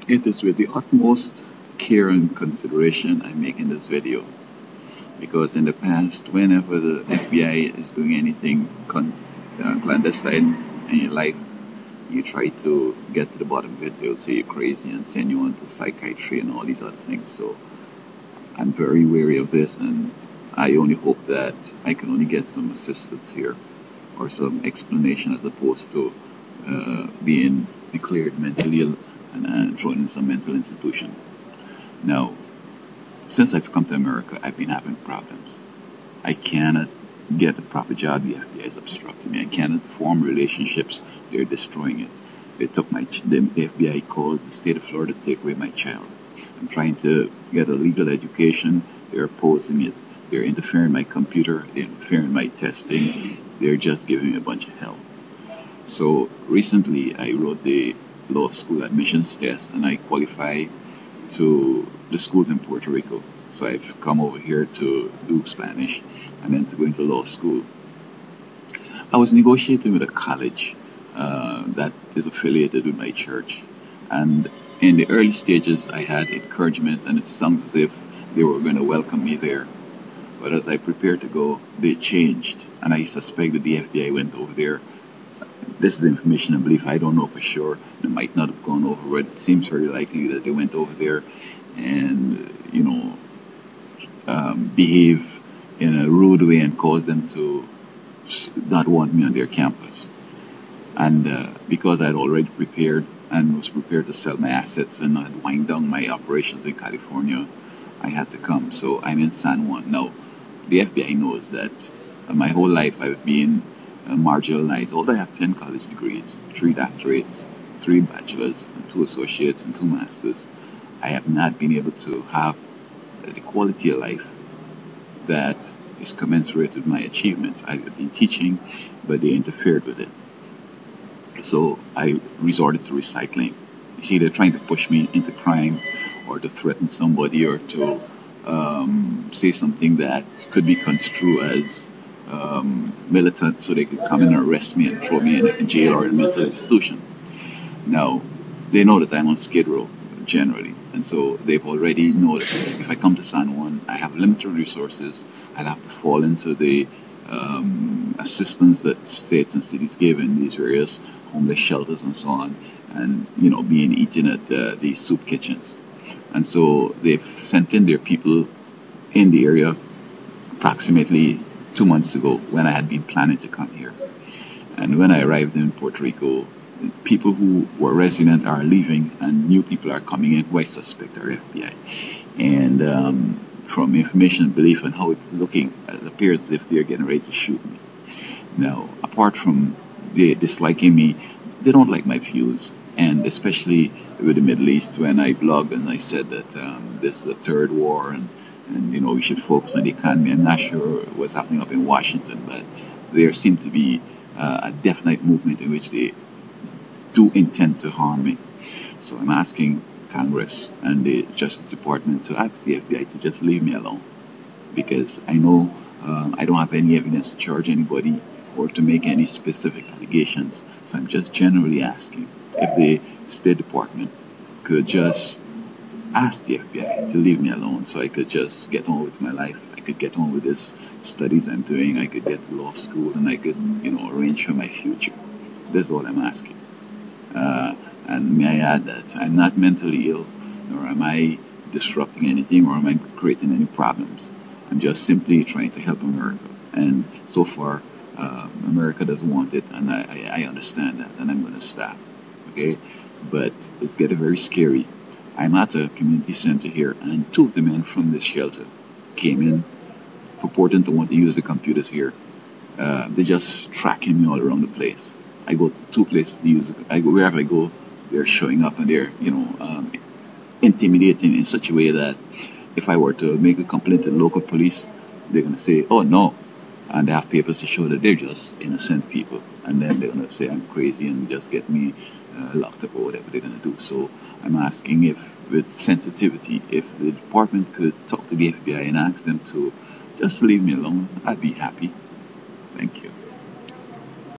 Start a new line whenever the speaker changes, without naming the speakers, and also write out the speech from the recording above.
It is with the utmost care and consideration I'm making this video because in the past, whenever the FBI is doing anything clandestine in your life, you try to get to the bottom of it, they'll say you're crazy and send you on to psychiatry and all these other things. So I'm very wary of this, and I only hope that I can only get some assistance here or some explanation as opposed to being declared mentally ill and thrown in some mental institution. Now, since I've come to America, I've been having problems. I cannot get a proper job. The FBI is obstructing me. I cannot form relationships. They're destroying it. The FBI calls the state of Florida to take away my child. I'm trying to get a legal education. They're opposing it. They're interfering in my computer. They're interfering in my testing. They're just giving me a bunch of hell. So recently, I wrote the law school admissions test, and I qualified to the schools in Puerto Rico. So I've come over here to do Spanish and then to go into law school. I was negotiating with a college that is affiliated with my church. And in the early stages, I had encouragement, and it sounds as if they were going to welcome me there. But as I prepared to go, they changed. And I suspect that the FBI went over there. This is information I believe. I don't know for sure. They might not have gone over, but it seems very likely that they went over there and, behave in a rude way and cause them to not want me on their campus. And because I'd already prepared and was prepared to sell my assets and I'd wind down my operations in California, I had to come. So I'm in San Juan. Now, the FBI knows that my whole life I've been marginalized. Although I have 10 college degrees, 3 doctorates, 3 bachelors, and 2 associates, and 2 masters, I have not been able to have the quality of life that is commensurate with my achievements. I've been teaching, but they interfered with it. So I resorted to recycling. You see, they're trying to push me into crime or to threaten somebody or to say something that could be construed as militant so they could come in and arrest me and throw me in a jail or in a mental institution. Now, they know that I'm on Skid Row generally, and so they've already know that if I come to San Juan, I have limited resources. I'll have to fall into the assistance that states and cities give in these various homeless shelters and so on, and being eaten at these soup kitchens. And so they've sent in their people in the area approximately 2 months ago when I had been planning to come here. And when I arrived in Puerto Rico, people who were resident are leaving and new people are coming in who I suspect are FBI. And from information and belief and how it's looking, it appears as if they're getting ready to shoot me. Now, apart from they disliking me, they don't like my views. And especially with the Middle East, when I blogged and I said that this is a third war and we should focus on the economy. I'm not sure what's happening up in Washington, but there seems to be a definite movement in which they do intend to harm me. So I'm asking Congress and the Justice Department to ask the FBI to just leave me alone, because I know I don't have any evidence to charge anybody or to make any specific allegations. So I'm just generally asking if the State Department could just ask the FBI to leave me alone so I could just get on with my life. I could get on with this studies I'm doing. I could get to law school and I could, arrange for my future. That's all I'm asking. And may I add that I'm not mentally ill, nor am I disrupting anything, or am I creating any problems. I'm just simply trying to help America. And so far, America doesn't want it, and I understand that, and I'm going to stop. Okay? But it's getting very scary. I'm at a community center here, and 2 of the men from this shelter came in, purporting to want to use the computers here. They're just tracking me all around the place. I go to 2 places to use it. Wherever I go, they're showing up and they're, intimidating in such a way that if I were to make a complaint to the local police, they're going to say, oh, no. And they have papers to show that they're just innocent people. And then they're going to say I'm crazy and just get me locked up or whatever they're going to do. So I'm asking if, with sensitivity, if the department could talk to the FBI and ask them to just leave me alone, I'd be happy. Thank you.